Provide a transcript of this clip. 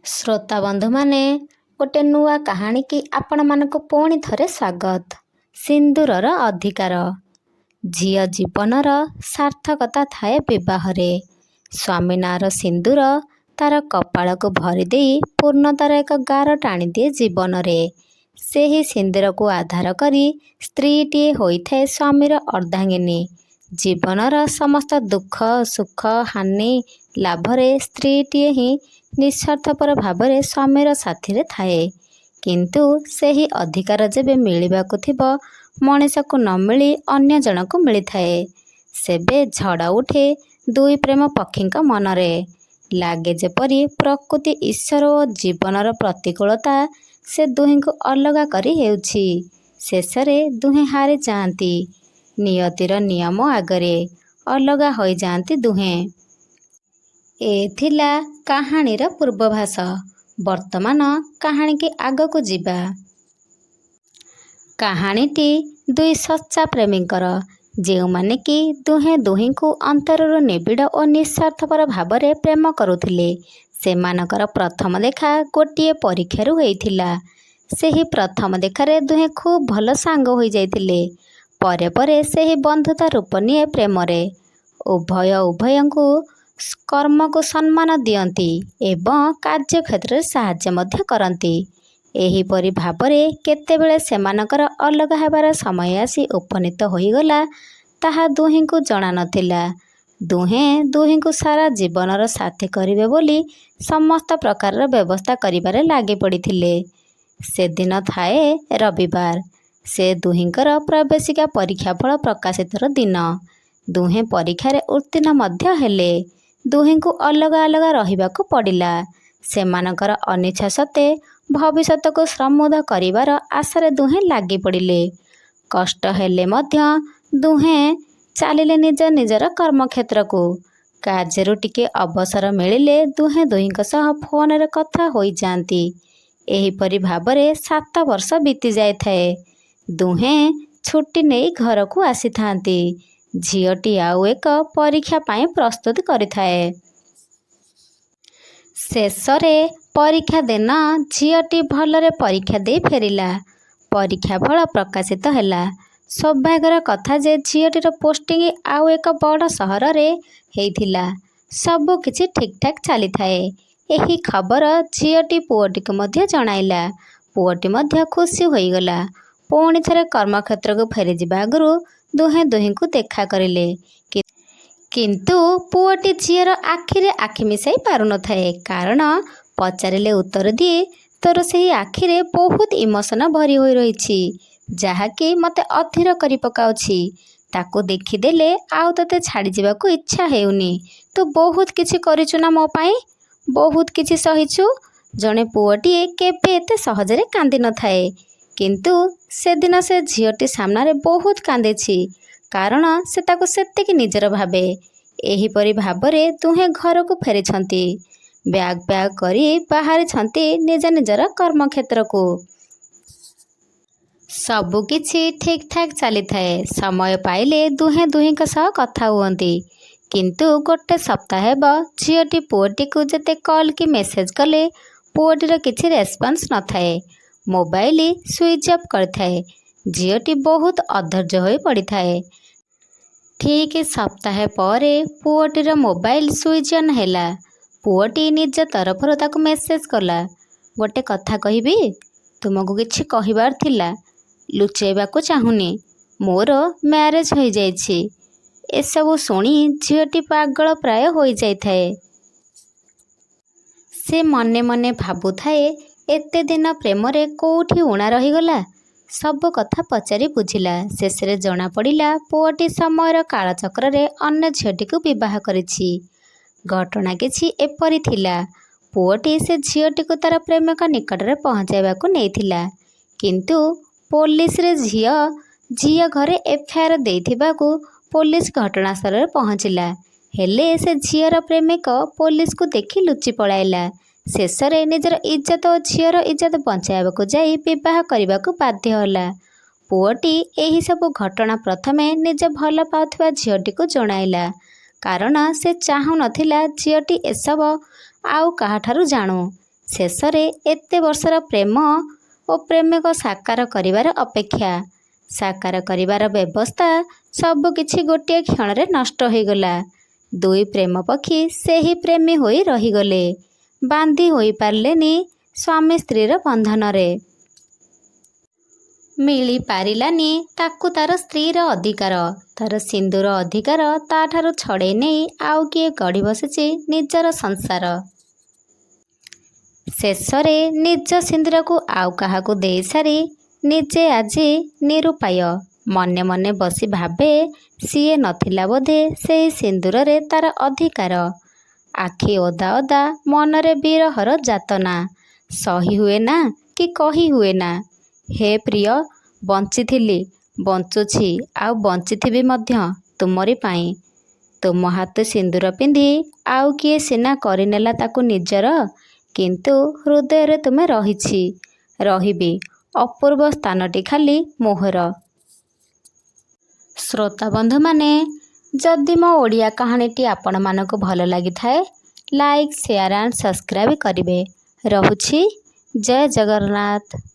श्रोता बंधु माने गोटे नुआ कहानी की आपण मानक पुणी थरे स्वागत। सिंदूरर अधिकार। झियो जीवनर सार्थकता थाए विवाहरे। स्वामी नार सिंदूर तार कपाल को भरी दे पूर्णतार एक गार टाणी दिए जीवन रे। सेही सिंदूर को आधार करी स्त्रीटीए होइथाए स्वामीर अर्धांगिनी। जीवनर समस्त दुख सुख हानि लाभरे स्त्रीटीए ही निस्वार्थपर भावरे स्वामीर साथी थाए। किंतु सेही अधिकार जेबे मिलिबाकु थिबो मनीष को न मिली अन्य जनक मिली थाए सेबे झड़ उठे दुई प्रेम पक्षी मनरे। लागे जेपरी प्रकृति ईश्वर और जीवनर प्रतिकूलता से दुहीं को अलगा करी हेउछि। शेषरे दुहें हारी जाती नियतिर नियम आगरे अलगा होई जाती दुहें। एथिला कहानीर पूर्वभाष। वर्तमान कहानी की आग को जीवा। कहानीटी दुई सच्चा प्रेमीकर जो माने कि दुहें दुहीं को अंतरରୁ निबिड़ और निस्वार्थपर भावरे प्रेम करुथिले। सेमानकर प्रथम देखा गोटिए परीक्षारू होइथिला। सेही प्रथम देखारे दुहें खूब भल सांग होई जाइथिले। परे परे सेही बंधुता रूप निये प्रेमरे। उभय उभयंकु कर्म को सम्मान दियंती एवं कार्य क्षेत्र साहाय्य मध्य करंती। एहीपरि भावरे केतेबेले सेमानकर अलगा हेबार समय आसी उपनीत होईगला ताहा दुहीं को जणा नथिला। दुहें दुहीं को सारा जीवनर साथी करिवे बोली समस्त प्रकार व्यवस्था करिबारे लागी पड़िथिले। से दिन थाए रविवार। से दुहींकर प्रवेशिका परीक्षा फल प्रकाशितर दिन। दुहें परीक्षारे उत्तीर्ण मध्य हेले। दुहीं को अलगा अलगा रहिबाकु पड़िला। सेमानकर अनिच्छा सत्वे भविष्यत को श्रमोध करिबार आशारे दुहें लागी पड़िले। कष्ट हेले मध्य दुहें चालिले निज निजर कर्मक्षेत्र को। କାର୍ଯ୍ୟରୁ ଟିକେ ଅବସର ମିଳିଲେ ଦୁହେଁ ଦୁହିଁଙ୍କ ସହ ଫୋନରେ କଥା ହୋଇଯାଆନ୍ତି। ଏହିପରି ଭାବରେ 7 ବର୍ଷ ବିତି ଯାଇଥାଏ। ଦୁହେଁ ଛୁଟି ନେଇ ଘରକୁ ଆସିଥାନ୍ତି। ଝିଅଟି ଆଉ ଏକ ପରୀକ୍ଷା ପାଇଁ ପ୍ରସ୍ତୁତି କରିଥାଏ। ଶେଷରେ ପରୀକ୍ଷା ଦିନ ଝିଅଟି ଭଲରେ ପରୀକ୍ଷା ଦେଇ ଫେରିଲା। ପରୀକ୍ଷା ଫଳ ପ୍ରକାଶିତ ହେଲା। ସୌଭାଗ୍ୟର କଥା ଯେ ଝିଅଟିର ପୋଷ୍ଟିଂ ଆଉ ଏକ ବଡ଼ ସହରରେ ହେଇଥିଲା। ସବୁ କିଛି ଠିକ୍ଠାକ୍ ଚାଲିଥାଏ। ଏହି ଖବର ଝିଅଟି ପୁଅଟିକୁ ମଧ୍ୟ ଜଣାଇଲା। ପୁଅଟି ମଧ୍ୟ ଖୁସି ହୋଇଗଲା। ପୁଣି ଥରେ କର୍ମକ୍ଷେତ୍ରକୁ ଫେରିଯିବା ଆଗରୁ ଦୁହେଁ ଦୁହିଁଙ୍କୁ ଦେଖା କରିଲେ। କିନ୍ତୁ ପୁଅଟି ଝିଅର ଆଖିରେ ଆଖି ମିଶାଇ ପାରୁନଥାଏ। କାରଣ ପଚାରିଲେ ଉତ୍ତର ଦିଏ ତୋର ସେହି ଆଖିରେ ବହୁତ ଇମୋସନ ଭରି ହୋଇ ରହିଛି ଯାହାକି ମୋତେ ଅଧୀର କରି ପକାଉଛି। ତାକୁ ଦେଖିଦେଲେ ଆଉ ତୋତେ ଛାଡ଼ିଯିବାକୁ ଇଚ୍ଛା ହେଉନି। ତୁ ବହୁତ କିଛି କରିଛୁ ନା ମୋ ପାଇଁ, ବହୁତ କିଛି ସହିଛୁ। ଜଣେ ପୁଅଟିଏ କେବେ ଏତେ ସହଜରେ କାନ୍ଦି ନଥାଏ। କିନ୍ତୁ ସେଦିନ ସେ ଝିଅଟି ସାମ୍ନାରେ ବହୁତ କାନ୍ଦିଛି କାରଣ ସେ ତାକୁ ସେତିକି ନିଜର ଭାବେ। ଏହିପରି ଭାବରେ ଦୁହେଁ ଘରକୁ ଫେରିଛନ୍ତି। ବ୍ୟାଗ୍ ପ୍ୟାକ୍ କରି ବାହାରିଛନ୍ତି ନିଜ ନିଜର କର୍ମକ୍ଷେତ୍ରକୁ। ସବୁକିଛି ଠିକ୍ଠାକ୍ ଚାଲିଥାଏ। ସମୟ ପାଇଲେ ଦୁହେଁ ଦୁହିଁଙ୍କ ସହ କଥା ହୁଅନ୍ତି। କିନ୍ତୁ ଗୋଟେ ସପ୍ତାହ ହେବ ଝିଅଟି ପୁଅଟିକୁ ଯେତେ କଲ୍ କି ମେସେଜ୍ କଲେ ପୁଅଟିର କିଛି ରେସ୍ପନ୍ସ ନଥାଏ। ମୋବାଇଲ ସୁଇଚ୍ ଅଫ୍ କରିଥାଏ। ଝିଅଟି ବହୁତ ଅଧୈର୍ଯ୍ୟ ହୋଇ ପଡ଼ିଥାଏ। ଠିକ୍ ସପ୍ତାହେ ପରେ ପୁଅଟିର ମୋବାଇଲ ସୁଇଚ୍ ଅନ୍ ହେଲା। ପୁଅଟି ନିଜ ତରଫରୁ ତାକୁ ମେସେଜ୍ କଲା, ଗୋଟେ କଥା କହିବି, ତୁମକୁ କିଛି କହିବାର ଥିଲା, ଲୁଚେଇବାକୁ ଚାହୁଁନି, ମୋର ମ୍ୟାରେଜ୍ ହୋଇଯାଇଛି। ଏସବୁ ଶୁଣି ଝିଅଟି ପାଗଳ ପ୍ରାୟ ହୋଇଯାଇଥାଏ। ସେ ମନେ ମନେ ଭାବୁଥାଏ ଏତେ ଦିନ ପ୍ରେମରେ କୋଉଠି ଉଣା ରହିଗଲା। ସବୁ କଥା ପଚାରି ବୁଝିଲା। ଶେଷରେ ଜଣାପଡ଼ିଲା ପୁଅଟି ସମୟର କାଳଚକ୍ରରେ ଅନ୍ୟ ଝିଅଟିକୁ ବିବାହ କରିଛି। ଘଟଣା କିଛି ଏପରି ଥିଲା। ପୁଅଟି ସେ ଝିଅଟିକୁ ତାର ପ୍ରେମିକ ନିକଟରେ ପହଞ୍ଚାଇବାକୁ ନେଇଥିଲା। କିନ୍ତୁ ପୋଲିସରେ ଝିଅ ଘରେ ଏଫଆଇଆର ଦେଇଥିବାକୁ ପୋଲିସ ଘଟଣାସ୍ଥଳରେ ପହଞ୍ଚିଲା। ହେଲେ ସେ ଝିଅର ପ୍ରେମିକ ପୋଲିସକୁ ଦେଖି ଲୁଚି ପଳାଇଲା। ଶେଷରେ ନିଜର ଇଜ୍ଜତ ଓ ଝିଅର ଇଜ୍ଜତ ବଞ୍ଚାଇବାକୁ ଯାଇ ବିବାହ କରିବାକୁ ବାଧ୍ୟ ହେଲା। ପୁଅଟି ଏହିସବୁ ଘଟଣା ପ୍ରଥମେ ନିଜ ଭଲ ପାଉଥିବା ଝିଅଟିକୁ ଜଣାଇଲା। କାରଣ ସେ ଚାହୁଁନଥିଲା ଝିଅଟି ଏସବୁ ଆଉ କାହାଠାରୁ ଜାଣୁ। ଶେଷରେ ଏତେ ବର୍ଷର ପ୍ରେମ ଓ ପ୍ରେମିକ ସାକାର କରିବାର ଅପେକ୍ଷା ସାକାର କରିବାର ବ୍ୟବସ୍ଥା ସବୁକିଛି ଗୋଟିଏ କ୍ଷଣରେ ନଷ୍ଟ ହୋଇଗଲା। ଦୁଇ ପ୍ରେମ ପକ୍ଷୀ ସେହି ପ୍ରେମୀ ହୋଇ ରହିଗଲେ, ବାନ୍ଧି ହୋଇପାରିଲେନି ସ୍ୱାମୀ ସ୍ତ୍ରୀର ବନ୍ଧନରେ। ମିଳିପାରିଲାନି ତାକୁ ତାର ସ୍ତ୍ରୀର ଅଧିକାର, ତାର ସିନ୍ଦୁର ଅଧିକାର ତାଠାରୁ ଛଡ଼େଇ ନେଇ ଆଉ କିଏ ଗଢ଼ି ବସିଛି ନିଜର ସଂସାର। ଶେଷରେ ନିଜ ସିନ୍ଦୁରକୁ ଆଉ କାହାକୁ ଦେଇସାରି ନିଜେ ଆଜି ନିରୁପାୟ। ମନେ ମନେ ବସି ଭାବେ ସିଏ ନଥିଲା ବୋଧେ ସେହି ସିନ୍ଦୁରରେ ତାର ଅଧିକାର। ଆଖି ଓଦା ଓଦା, ମନରେ ବିରହର ଯାତନା ସହି ହୁଏନା କି କହି ହୁଏନା। ହେ ପ୍ରିୟ, ବଞ୍ଚିଥିଲି, ବଞ୍ଚୁଛି ଆଉ ବଞ୍ଚିଥିବି ମଧ୍ୟ ତୁମରି ପାଇଁ। ତୁମ ହାତ ସିନ୍ଦୁର ପିନ୍ଧି ଆଉ କିଏ ସିନା କରିନେଲା ତାକୁ ନିଜର, କିନ୍ତୁ ହୃଦୟରେ ତୁମେ ରହିଛି, ରହିବି। ଅପୂର୍ବ ସ୍ଥାନଟି ଖାଲି ମୋହର। ଶ୍ରୋତାବନ୍ଧୁମାନେ, ଯଦି ମୋ ଓଡ଼ିଆ କାହାଣୀଟି ଆପଣମାନଙ୍କୁ ଭଲ ଲାଗିଥାଏ, ଲାଇକ୍, ସେୟାର ଆଣ୍ଡ ସବସ୍କ୍ରାଇବ୍ କରିବେ। ରହୁଛି। ଜୟ ଜଗନ୍ନାଥ।